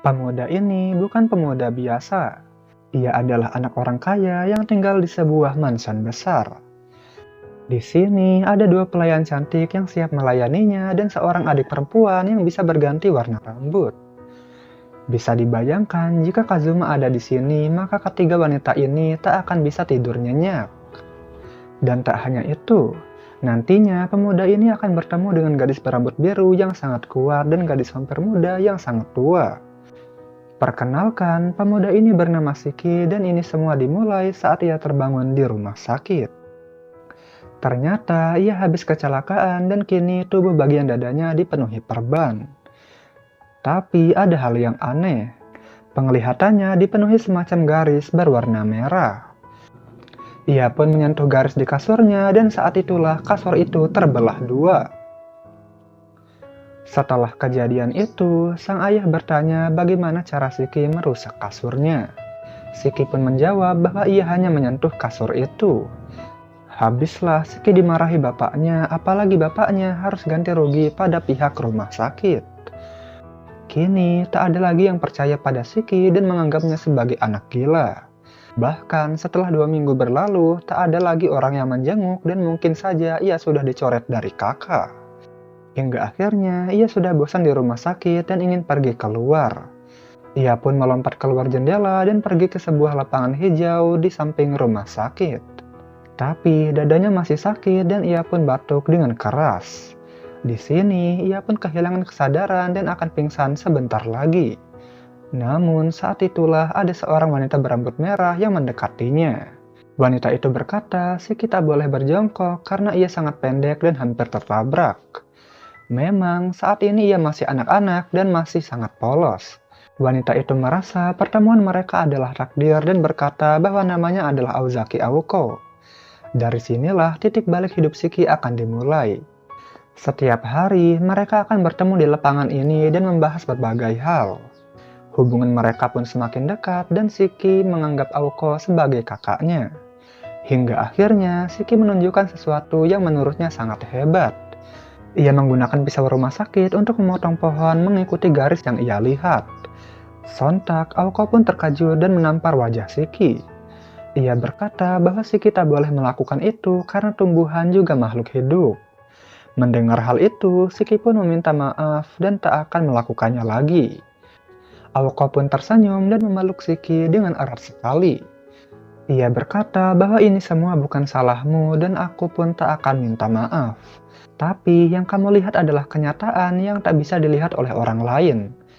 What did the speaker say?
Pemuda ini bukan pemuda biasa. Ia adalah anak orang kaya yang tinggal di sebuah mansion besar. Di sini ada dua pelayan cantik yang siap melayaninya dan seorang adik perempuan yang bisa berganti warna rambut. Bisa dibayangkan jika Kazuma ada di sini, maka ketiga wanita ini tak akan bisa tidur nyenyak. Dan tak hanya itu, nantinya pemuda ini akan bertemu dengan gadis berambut biru yang sangat kuat dan gadis vampir muda yang sangat tua. Perkenalkan, pemuda ini bernama Shiki dan ini semua dimulai saat ia terbangun di rumah sakit. Ternyata ia habis kecelakaan dan kini tubuh bagian dadanya dipenuhi perban. Tapi ada hal yang aneh. Penglihatannya dipenuhi semacam garis berwarna merah. Ia pun menyentuh garis di kasurnya dan saat itulah kasur itu terbelah dua. Setelah kejadian itu, sang ayah bertanya bagaimana cara Shiki merusak kasurnya. Shiki pun menjawab bahwa ia hanya menyentuh kasur itu. Habislah Shiki dimarahi bapaknya, apalagi bapaknya harus ganti rugi pada pihak rumah sakit. Kini tak ada lagi yang percaya pada Shiki dan menganggapnya sebagai anak gila. Bahkan setelah 2 minggu berlalu, tak ada lagi orang yang menjenguk dan mungkin saja ia sudah dicoret dari kakak. Hingga akhirnya ia sudah bosan di rumah sakit dan ingin pergi keluar. Ia pun melompat keluar jendela dan pergi ke sebuah lapangan hijau di samping rumah sakit. Tapi dadanya masih sakit dan ia pun batuk dengan keras. Di sini ia pun kehilangan kesadaran dan akan pingsan sebentar lagi. Namun saat itulah ada seorang wanita berambut merah yang mendekatinya. Wanita itu berkata, Shiki tak boleh berjongkok karena ia sangat pendek dan hampir tertabrak. Memang saat ini ia masih anak-anak dan masih sangat polos. Wanita itu merasa pertemuan mereka adalah takdir dan berkata bahwa namanya adalah Aozaki Aoko. Dari sinilah titik balik hidup Shiki akan dimulai. Setiap hari mereka akan bertemu di lapangan ini dan membahas berbagai hal. Hubungan mereka pun semakin dekat dan Shiki menganggap Aoko sebagai kakaknya. Hingga akhirnya Shiki menunjukkan sesuatu yang menurutnya sangat hebat. Ia menggunakan pisau rumah sakit untuk memotong pohon mengikuti garis yang ia lihat. Sontak Aoko pun terkejut dan menampar wajah Shiki. Ia berkata bahwa Shiki tak boleh melakukan itu karena tumbuhan juga makhluk hidup. Mendengar hal itu, Shiki pun meminta maaf dan tak akan melakukannya lagi. Aoko pun tersenyum dan memeluk Shiki dengan erat sekali. Ia berkata bahwa ini semua bukan salahmu dan aku pun tak akan minta maaf. Tapi yang kamu lihat adalah kenyataan yang tak bisa dilihat oleh orang lain.